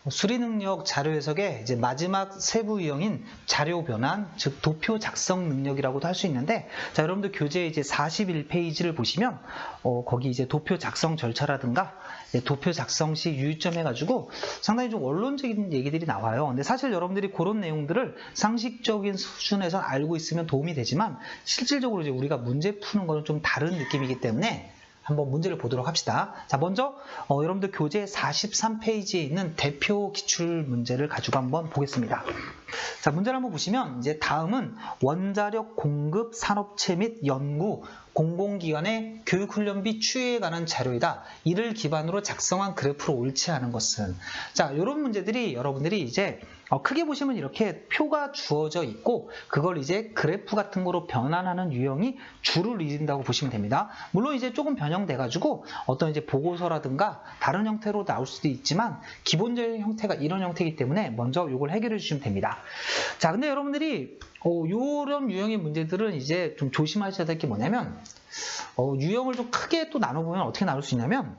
수리 능력 자료 해석의 이제 마지막 세부 유형인 자료 변환, 즉 도표 작성 능력이라고도 할 수 있는데, 자, 여러분들 교재 이제 41페이지를 보시면 거기 이제 도표 작성 절차라든가 도표 작성 시 유의점 해가지고 상당히 좀 원론적인 얘기들이 나와요. 근데 사실 여러분들이 그런 내용들을 상식적인 수준에서 알고 있으면 도움이 되지만, 실질적으로 이제 우리가 문제 푸는 거는 좀 다른 느낌이기 때문에 한번 문제를 보도록 합시다. 자, 먼저 여러분들 교재 43페이지에 있는 대표 기출 문제를 가지고 한번 보겠습니다. 자, 문제를 한번 보시면 이제 다음은 원자력 공급 산업체 및 연구 공공기관의 교육훈련비 추이에 관한 자료이다. 이를 기반으로 작성한 그래프로 옳지 않은 것은. 자, 이런 문제들이 여러분들이 이제 크게 보시면 이렇게 표가 주어져 있고 그걸 이제 그래프 같은 거로 변환하는 유형이 주를 이룬다고 보시면 됩니다. 물론 이제 조금 변형돼 가지고 어떤 이제 보고서라든가 다른 형태로 나올 수도 있지만 기본적인 형태가 이런 형태이기 때문에 먼저 이걸 해결해 주시면 됩니다. 자, 근데 여러분들이 이런 유형의 문제들은 이제 좀 조심하셔야 될 게 뭐냐면, 유형을 좀 크게 또 나눠보면 어떻게 나눌 수 있냐면,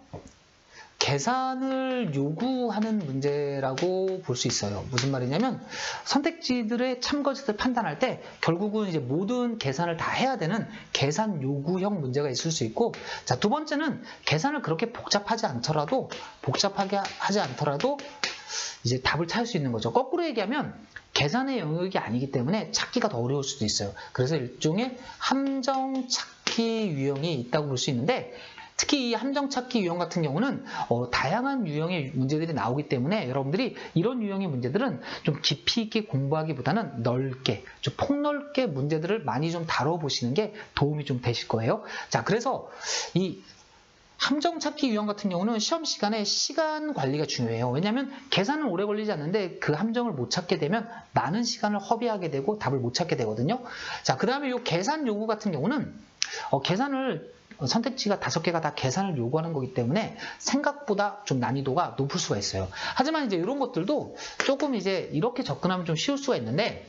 계산을 요구하는 문제라고 볼 수 있어요. 무슨 말이냐면, 선택지들의 참거짓을 판단할 때 결국은 이제 모든 계산을 다 해야 되는 계산 요구형 문제가 있을 수 있고, 자, 두 번째는 계산을 그렇게 복잡하게 하지 않더라도 이제 답을 찾을 수 있는 거죠. 거꾸로 얘기하면 계산의 영역이 아니기 때문에 찾기가 더 어려울 수도 있어요. 그래서 일종의 함정 찾기 유형이 있다고 볼 수 있는데, 특히 이 함정 찾기 유형 같은 경우는 다양한 유형의 문제들이 나오기 때문에 여러분들이 이런 유형의 문제들은 좀 깊이 있게 공부하기보다는 넓게, 좀 폭넓게 문제들을 많이 좀 다뤄보시는 게 도움이 좀 되실 거예요. 자, 그래서 이 함정 찾기 유형 같은 경우는 시험 시간에 시간 관리가 중요해요. 왜냐하면 계산은 오래 걸리지 않는데 그 함정을 못 찾게 되면 많은 시간을 허비하게 되고 답을 못 찾게 되거든요. 자, 그 다음에 이 계산 요구 같은 경우는 계산을 선택지가 5개가 다 계산을 요구하는 거기 때문에 생각보다 좀 난이도가 높을 수가 있어요. 하지만 이제 이런 것들도 조금 이제 이렇게 접근하면 좀 쉬울 수가 있는데,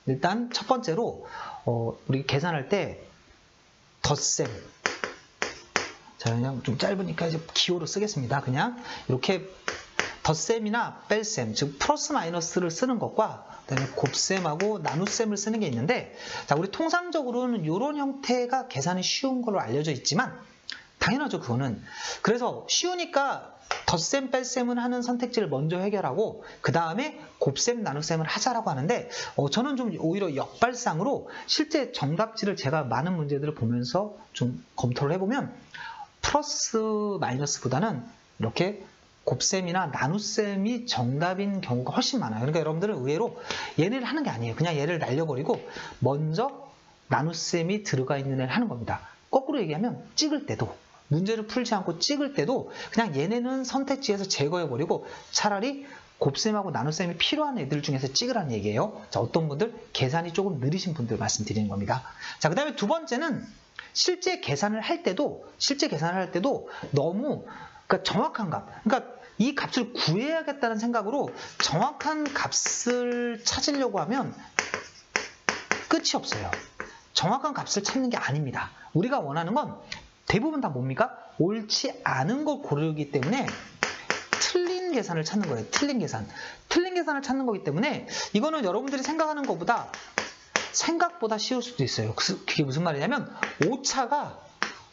일단 첫 번째로 우리 계산할 때 덧셈, 자, 그냥 좀 짧으니까 이제 기호로 쓰겠습니다. 그냥 이렇게 덧셈이나 뺄셈, 즉 플러스 마이너스를 쓰는 것과 그다음에 곱셈하고 나눗셈을 쓰는 게 있는데, 자, 우리 통상적으로는 이런 형태가 계산이 쉬운 걸로 알려져 있지만 당연하죠, 그거는. 그래서 쉬우니까 덧셈, 뺄셈은 하는 선택지를 먼저 해결하고 그 다음에 곱셈, 나눗셈을 하자라고 하는데, 저는 좀 오히려 역발상으로 실제 정답지를 제가 많은 문제들을 보면서 좀 검토를 해보면 플러스 마이너스보다는 이렇게 곱셈이나 나눗셈이 정답인 경우가 훨씬 많아요. 그러니까 여러분들은 의외로 얘네를 하는 게 아니에요. 그냥 얘를 날려버리고 먼저 나눗셈이 들어가 있는 애를 하는 겁니다. 거꾸로 얘기하면 찍을 때도, 문제를 풀지 않고 찍을 때도 그냥 얘네는 선택지에서 제거해버리고 차라리 곱셈하고 나눗셈이 필요한 애들 중에서 찍으라는 얘기예요. 자, 어떤 분들 계산이 조금 느리신 분들 말씀드리는 겁니다. 자, 그 다음에 두 번째는 실제 계산을 할 때도 너무 그러니까 정확한 값, 그러니까 이 값을 구해야겠다는 생각으로 정확한 값을 찾으려고 하면 끝이 없어요. 정확한 값을 찾는 게 아닙니다. 우리가 원하는 건 대부분 다 뭡니까? 옳지 않은 걸 고르기 때문에 틀린 계산을 찾는 거예요. 틀린 계산을 찾는 거기 때문에 이거는 여러분들이 생각하는 것보다 생각보다 쉬울 수도 있어요. 그게 무슨 말이냐면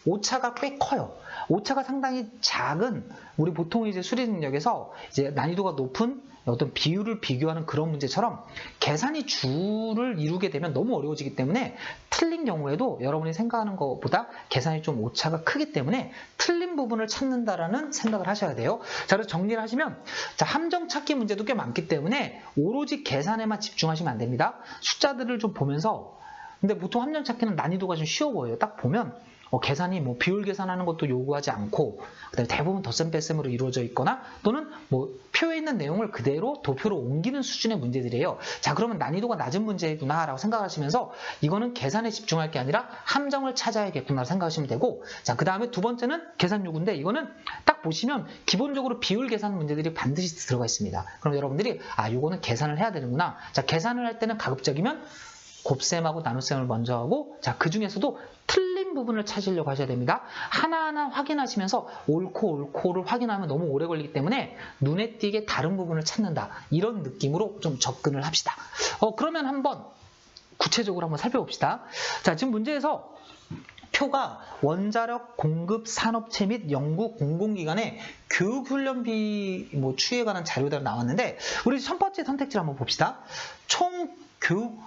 오차가 꽤 커요. 오차가 상당히 작은, 우리 보통 이제 수리 능력에서 이제 난이도가 높은 어떤 비율을 비교하는 그런 문제처럼 계산이 주를 이루게 되면 너무 어려워지기 때문에 틀린 경우에도 여러분이 생각하는 것보다 계산이 좀 오차가 크기 때문에 틀린 부분을 찾는다라는 생각을 하셔야 돼요. 자, 그래서 정리를 하시면, 자, 함정 찾기 문제도 꽤 많기 때문에 오로지 계산에만 집중하시면 안 됩니다. 숫자들을 좀 보면서, 근데 보통 함정 찾기는 난이도가 좀 쉬워 보여요. 딱 보면 계산이 뭐 비율 계산하는 것도 요구하지 않고 그다음에 대부분 덧셈 뺄셈으로 이루어져 있거나 또는 뭐 표에 있는 내용을 그대로 도표로 옮기는 수준의 문제들이에요. 자, 그러면 난이도가 낮은 문제구나 라고 생각하시면서 이거는 계산에 집중할 게 아니라 함정을 찾아야겠구나 생각하시면 되고, 자, 그 다음에 두 번째는 계산 요구인데 이거는 딱 보시면 기본적으로 비율 계산 문제들이 반드시 들어가 있습니다. 그럼 여러분들이 요거는 계산을 해야 되는구나. 자, 계산을 할 때는 가급적이면 곱셈하고 나눗셈을 먼저 하고, 자, 그 중에서도 틀린 틀린 부분을 찾으려고 하셔야 됩니다. 하나하나 확인하시면서 옳고를 확인하면 너무 오래 걸리기 때문에 눈에 띄게 다른 부분을 찾는다. 이런 느낌으로 좀 접근을 합시다. 그러면 한번 구체적으로 한번 살펴봅시다. 자, 지금 문제에서 표가 원자력 공급 산업체 및 연구 공공기관의 교육훈련비 추이에 관한 자료대로 나왔는데, 우리 첫 번째 선택지를 한번 봅시다. 총 교육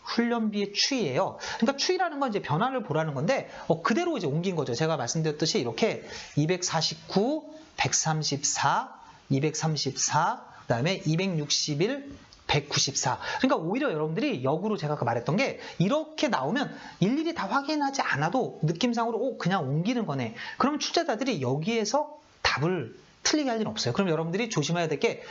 훈련비의 추이예요. 그러니까 추이라는 건 이제 변화를 보라는 건데, 그대로 이제 옮긴 거죠. 제가 말씀드렸듯이 이렇게 249, 134, 234, 그다음에 261, 194. 그러니까 오히려 여러분들이 역으로 제가 아까 말했던 게 이렇게 나오면 일일이 다 확인하지 않아도 느낌상으로 그냥 옮기는 거네. 그럼 출제자들이 여기에서 답을 틀리게 할 일은 없어요. 그럼 여러분들이 조심해야 될 게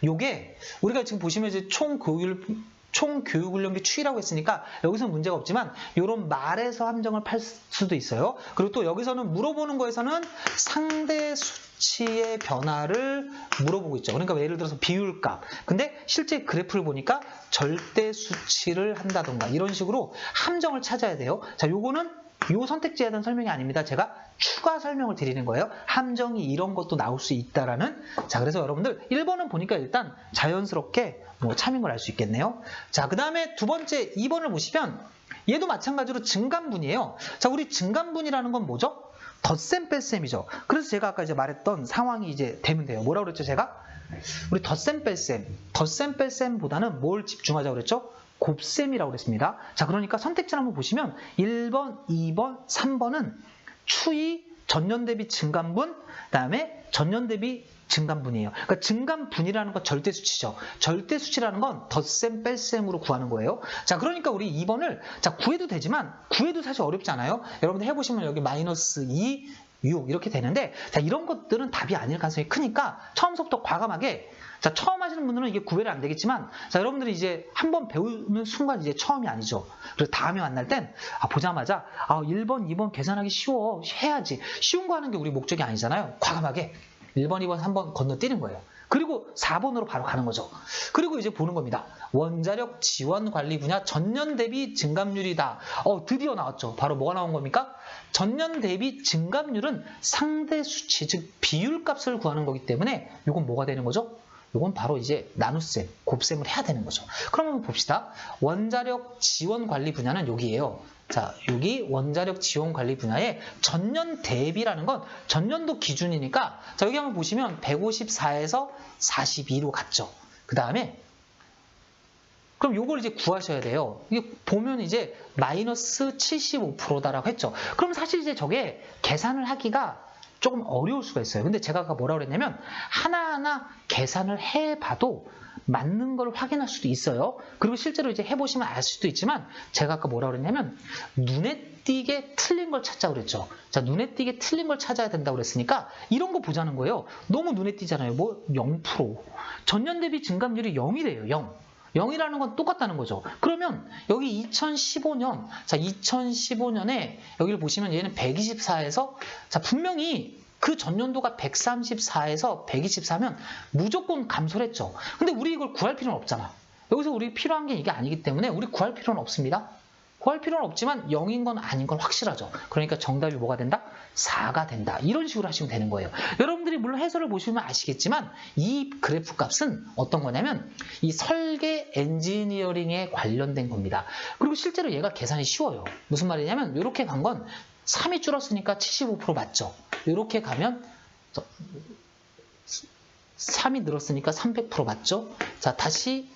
요게 우리가 지금 보시면 이제 총 교육훈련비 추이라고 했으니까 여기서는 문제가 없지만 이런 말에서 함정을 팔 수도 있어요. 그리고 또 여기서는 물어보는 거에서는 상대 수치의 변화를 물어보고 있죠. 그러니까 예를 들어서 비율값. 근데 실제 그래프를 보니까 절대 수치를 한다던가 이런 식으로 함정을 찾아야 돼요. 자, 요거는 요 선택지에 대한 설명이 아닙니다. 제가 추가 설명을 드리는 거예요. 함정이 이런 것도 나올 수 있다라는. 자, 그래서 여러분들 1번은 보니까 일단 자연스럽게 참인 걸 알 수 있겠네요. 자, 그 다음에 두 번째 2번을 보시면 얘도 마찬가지로 증감분이에요. 자, 우리 증감분이라는 건 뭐죠? 덧셈 뺄셈이죠. 그래서 제가 아까 이제 말했던 상황이 이제 되면 돼요. 뭐라고 그랬죠, 제가? 우리 덧셈 뺄셈보다는 뭘 집중하자고 그랬죠? 곱셈이라고 그랬습니다. 자, 그러니까 선택지를 한번 보시면 1번, 2번, 3번은 추이, 전년 대비 증감분, 그다음에 전년 대비 증감분이에요. 그러니까 증감분이라는 건 절대 수치죠. 절대 수치라는 건 덧셈 뺄셈으로 구하는 거예요. 자, 그러니까 우리 2번을 구해도 되지만 구해도 사실 어렵지 않아요. 여러분들 해보시면 여기 마이너스 2, 6 이렇게 되는데, 자, 이런 것들은 답이 아닐 가능성이 크니까 처음부터 과감하게, 자, 처음 하시는 분들은 이게 구별이 안 되겠지만, 자, 여러분들이 이제 한번 배우는 순간 이제 처음이 아니죠. 그래서 다음에 만날 땐 보자마자 1번, 2번 계산하기 쉬워, 해야지. 쉬운 거 하는 게 우리 목적이 아니잖아요. 과감하게 1번, 2번, 3번 건너뛰는 거예요. 그리고 4번으로 바로 가는 거죠. 그리고 이제 보는 겁니다. 원자력 지원 관리 분야 전년 대비 증감률이다. 드디어 나왔죠. 바로 뭐가 나온 겁니까? 전년 대비 증감률은 상대 수치, 즉 비율값을 구하는 거기 때문에 이건 뭐가 되는 거죠? 이건 바로 이제 나눗셈, 곱셈을 해야 되는 거죠. 그럼 한번 봅시다. 원자력 지원 관리 분야는 여기예요. 자, 여기 원자력 지원 관리 분야의 전년 대비라는 건 전년도 기준이니까, 자, 여기 한번 보시면 154에서 42로 갔죠. 그 다음에 그럼 요걸 이제 구하셔야 돼요. 이게 보면 이제 마이너스 75%다라고 했죠. 그럼 사실 이제 저게 계산을 하기가 조금 어려울 수가 있어요. 근데 제가 아까 뭐라고 그랬냐면 하나하나 계산을 해봐도 맞는 걸 확인할 수도 있어요. 그리고 실제로 이제 해보시면 알 수도 있지만, 제가 아까 뭐라고 그랬냐면 눈에 띄게 틀린 걸 찾자고 그랬죠. 자, 눈에 띄게 틀린 걸 찾아야 된다고 그랬으니까 이런 거 보자는 거예요. 너무 눈에 띄잖아요. 0%. 전년 대비 증감률이 0이래요. 0. 0이라는 건 똑같다는 거죠. 그러면 여기 2015년, 자, 2015년에 여기를 보시면 얘는 124에서, 자, 분명히 그 전년도가 134에서 124면 무조건 감소를 했죠. 근데 우리 이걸 구할 필요는 없잖아. 여기서 우리 필요한 게 이게 아니기 때문에 우리 구할 필요는 없습니다. 구할 필요는 없지만 0인 건 아닌 건 확실하죠. 그러니까 정답이 뭐가 된다? 4가 된다. 이런 식으로 하시면 되는 거예요. 여러분들이 물론 해설을 보시면 아시겠지만 이 그래프 값은 어떤 거냐면 이 설계 엔지니어링에 관련된 겁니다. 그리고 실제로 얘가 계산이 쉬워요. 무슨 말이냐면 이렇게 간 건 3이 줄었으니까 75% 맞죠? 이렇게 가면 3이 늘었으니까 300% 맞죠? 자, 다시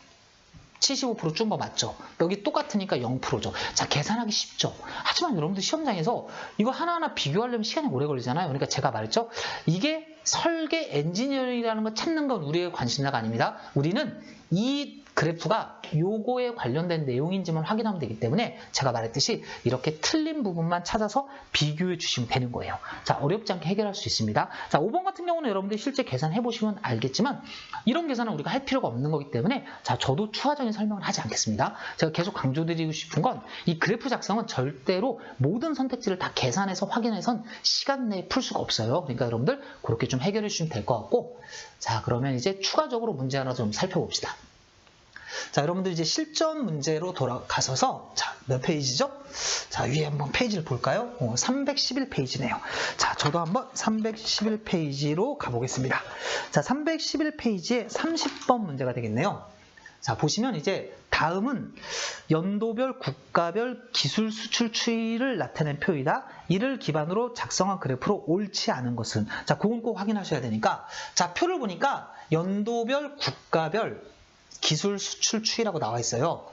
75% 준 거 맞죠? 여기 똑같으니까 0%죠. 자, 계산하기 쉽죠? 하지만 여러분들 시험장에서 이거 하나하나 비교하려면 시간이 오래 걸리잖아요. 그러니까 제가 말했죠? 이게 설계 엔지니어링이라는 거 찾는 건 우리의 관심사가 아닙니다. 우리는 이 그래프가 요거에 관련된 내용인지만 확인하면 되기 때문에 제가 말했듯이 이렇게 틀린 부분만 찾아서 비교해 주시면 되는 거예요. 자, 어렵지 않게 해결할 수 있습니다. 자, 5번 같은 경우는 여러분들이 실제 계산해 보시면 알겠지만 이런 계산은 우리가 할 필요가 없는 거기 때문에, 자, 저도 추가적인 설명을 하지 않겠습니다. 제가 계속 강조드리고 싶은 건 이 그래프 작성은 절대로 모든 선택지를 다 계산해서 확인해선 시간 내에 풀 수가 없어요. 그러니까 여러분들 그렇게 좀 해결해 주시면 될 것 같고, 자, 그러면 이제 추가적으로 문제 하나 좀 살펴봅시다. 자, 여러분들 이제 실전 문제로 돌아가셔서, 자, 몇 페이지죠? 자, 위에 한번 페이지를 볼까요? 311페이지네요. 자, 저도 한번 311페이지로 가보겠습니다. 자, 311페이지에 30번 문제가 되겠네요. 자, 보시면 이제 다음은 연도별, 국가별 기술 수출 추이를 나타낸 표이다. 이를 기반으로 작성한 그래프로 옳지 않은 것은. 자, 그건 꼭 확인하셔야 되니까. 자, 표를 보니까 연도별, 국가별 기술 수출 추이라고 나와 있어요.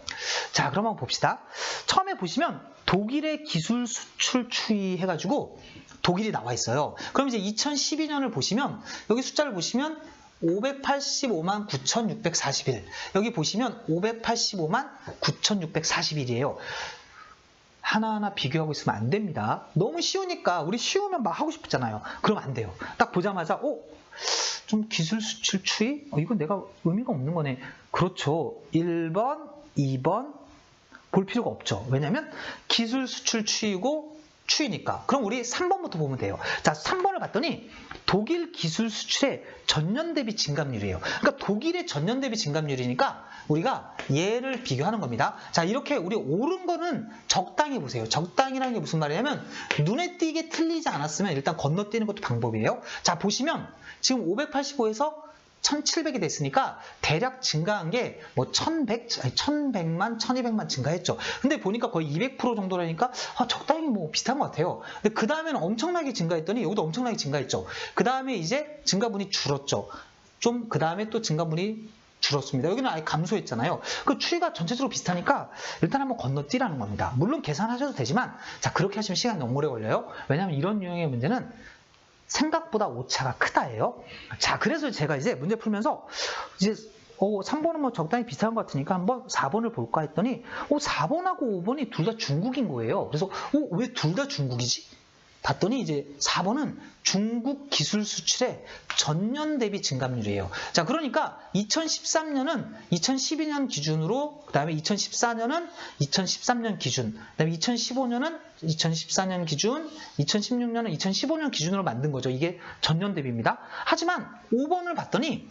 자, 그럼 한번 봅시다. 처음에 보시면 독일의 기술 수출 추이 해가지고 독일이 나와 있어요. 그럼 이제 2012년을 보시면 여기 숫자를 보시면 585만 9,641. 여기 보시면 585만 9,641이에요. 하나하나 비교하고 있으면 안 됩니다. 너무 쉬우니까 우리 쉬우면 막 하고 싶잖아요. 그러면 안 돼요. 딱 보자마자 좀 기술 수출 추이? 이건 내가 의미가 없는 거네. 그렇죠. 1번, 2번 볼 필요가 없죠. 왜냐면 기술 수출 추이고 추이니까. 그럼 우리 3번부터 보면 돼요. 자, 3번을 봤더니 독일 기술 수출의 전년 대비 증감률이에요. 그러니까 독일의 전년 대비 증감률이니까 우리가 얘를 비교하는 겁니다. 자, 이렇게 우리 옳은 거는 적당히 보세요. 적당히라는 게 무슨 말이냐면 눈에 띄게 틀리지 않았으면 일단 건너뛰는 것도 방법이에요. 자, 보시면 지금 585에서 1700이 됐으니까 대략 증가한 게 뭐 1100만, 1200만 증가했죠. 근데 보니까 거의 200% 정도라니까 적당히 뭐 비슷한 것 같아요. 근데 그 다음에는 엄청나게 증가했더니 여기도 엄청나게 증가했죠. 그 다음에 이제 증가분이 줄었죠. 좀 그 다음에 또 증가분이 줄었습니다. 여기는 아예 감소했잖아요. 그 추이가 전체적으로 비슷하니까 일단 한번 건너뛰라는 겁니다. 물론 계산하셔도 되지만 자, 그렇게 하시면 시간이 너무 오래 걸려요. 왜냐하면 이런 유형의 문제는 생각보다 오차가 크다예요. 자, 그래서 제가 이제 문제 풀면서 이제 3번은 뭐 적당히 비슷한 것 같으니까 한번 4번을 볼까 했더니 4번하고 5번이 둘 다 중국인 거예요. 그래서 왜 둘 다 중국이지? 봤더니 이제 4번은 중국 기술 수출의 전년 대비 증감률이에요. 자, 그러니까 2013년은 2012년 기준으로, 그 다음에 2014년은 2013년 기준, 그 다음에 2015년은 2014년 기준, 2016년은 2015년 기준으로 만든 거죠. 이게 전년 대비입니다. 하지만 5번을 봤더니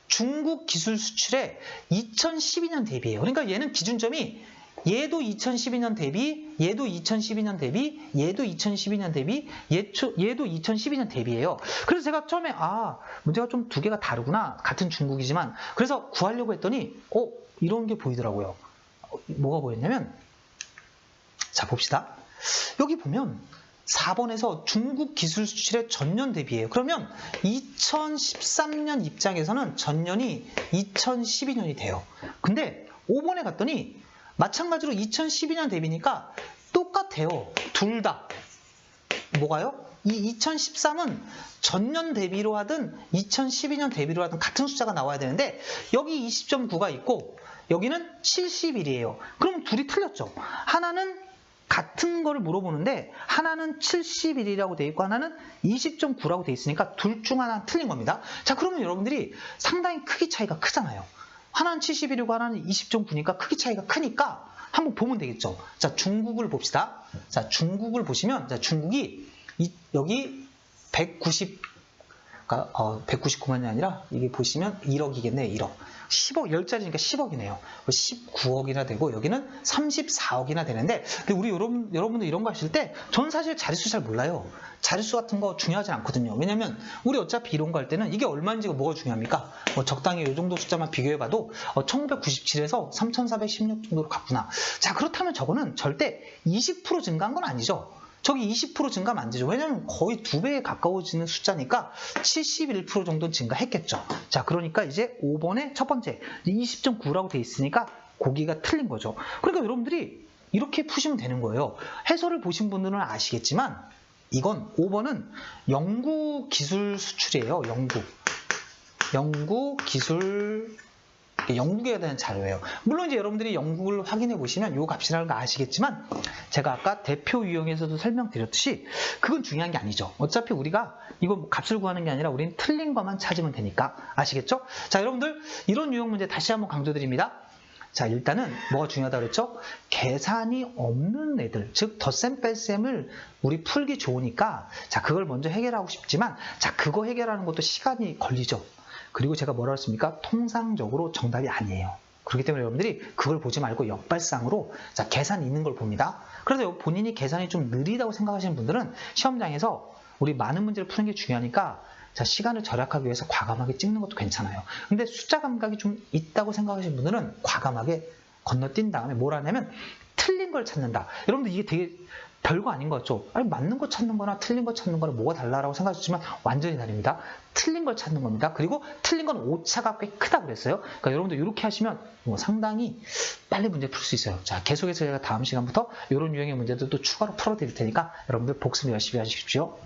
중국 기술 수출의 2012년 대비예요. 그러니까 얘는 기준점이 얘도 2012년 대비, 얘도 2012년 대비, 얘도 2012년 대비, 얘도 2012년 대비예요. 그래서 제가 처음에 문제가 좀 두 개가 다르구나. 같은 중국이지만. 그래서 구하려고 했더니 이런 게 보이더라고요. 뭐가 보였냐면 자, 봅시다. 여기 보면 4번에서 중국 기술 수출의 전년 대비예요. 그러면 2013년 입장에서는 전년이 2012년이 돼요. 근데 5번에 갔더니 마찬가지로 2012년 대비니까 똑같아요. 둘 다. 뭐가요? 이 2013은 전년 대비로 하든 2012년 대비로 하든 같은 숫자가 나와야 되는데 여기 20.9가 있고 여기는 71이에요. 그럼 둘이 틀렸죠. 하나는 같은 거를 물어보는데 하나는 71이라고 돼 있고 하나는 20.9라고 돼 있으니까 둘 중 하나 틀린 겁니다. 자, 그러면 여러분들이 상당히 크기 차이가 크잖아요. 하나는 71이고 하나는 20.9니까 크기 차이가 크니까 한번 보면 되겠죠. 자, 중국을 봅시다. 자, 중국을 보시면 자, 중국이 여기 199만이 아니라 이게 보시면 1억이겠네. 1억. 10억, 10자리니까 10억이네요. 19억이나 되고 여기는 34억이나 되는데 근데 우리 여러분들 이런 거 하실 때 저는 사실 자릿수 잘 몰라요. 자릿수 같은 거 중요하지 않거든요. 왜냐면 우리 어차피 이런 거 할 때는 이게 얼마인지가 뭐가 중요합니까? 적당히 이 정도 숫자만 비교해봐도 1997에서 3416 정도로 갔구나. 자, 그렇다면 저거는 절대 20% 증가한 건 아니죠. 저기 20% 증가하면 안 되죠. 왜냐면 거의 2배에 가까워지는 숫자니까 71% 정도 증가했겠죠. 자, 그러니까 이제 5번의 첫 번째 20.9라고 돼 있으니까 거기가 틀린 거죠. 그러니까 여러분들이 이렇게 푸시면 되는 거예요. 해설을 보신 분들은 아시겠지만 이건 5번은 영구 기술 수출이에요. 영구 기술 영국에 대한 자료예요. 물론 이제 여러분들이 영국을 확인해 보시면 요 값이라는 거 아시겠지만 제가 아까 대표 유형에서도 설명드렸듯이 그건 중요한 게 아니죠. 어차피 우리가 이거 값을 구하는 게 아니라 우리는 틀린 것만 찾으면 되니까 아시겠죠? 자, 여러분들 이런 유형 문제 다시 한번 강조드립니다. 자, 일단은 뭐가 중요하다고 그랬죠? 계산이 없는 애들, 즉 덧셈 뺄셈을 우리 풀기 좋으니까 자, 그걸 먼저 해결하고 싶지만 자, 그거 해결하는 것도 시간이 걸리죠. 그리고 제가 뭐라 했습니까? 통상적으로 정답이 아니에요. 그렇기 때문에 여러분들이 그걸 보지 말고 역발상으로 자, 계산 있는 걸 봅니다. 그래서 본인이 계산이 좀 느리다고 생각하시는 분들은 시험장에서 우리 많은 문제를 푸는 게 중요하니까 자, 시간을 절약하기 위해서 과감하게 찍는 것도 괜찮아요. 근데 숫자 감각이 좀 있다고 생각하시는 분들은 과감하게 건너뛴 다음에 뭘 하냐면 틀린 걸 찾는다. 여러분들 이게 되게 별거 아닌 것 같죠? 아니, 맞는 거 찾는 거나 틀린 거 찾는 거는 뭐가 달라라고 생각하시지만 완전히 다릅니다. 틀린 걸 찾는 겁니다. 그리고 틀린 건 오차가 꽤 크다 그랬어요. 그러니까 여러분들 이렇게 하시면 상당히 빨리 문제 풀 수 있어요. 자, 계속해서 제가 다음 시간부터 이런 유형의 문제들도 추가로 풀어드릴 테니까 여러분들 복습 열심히 하십시오.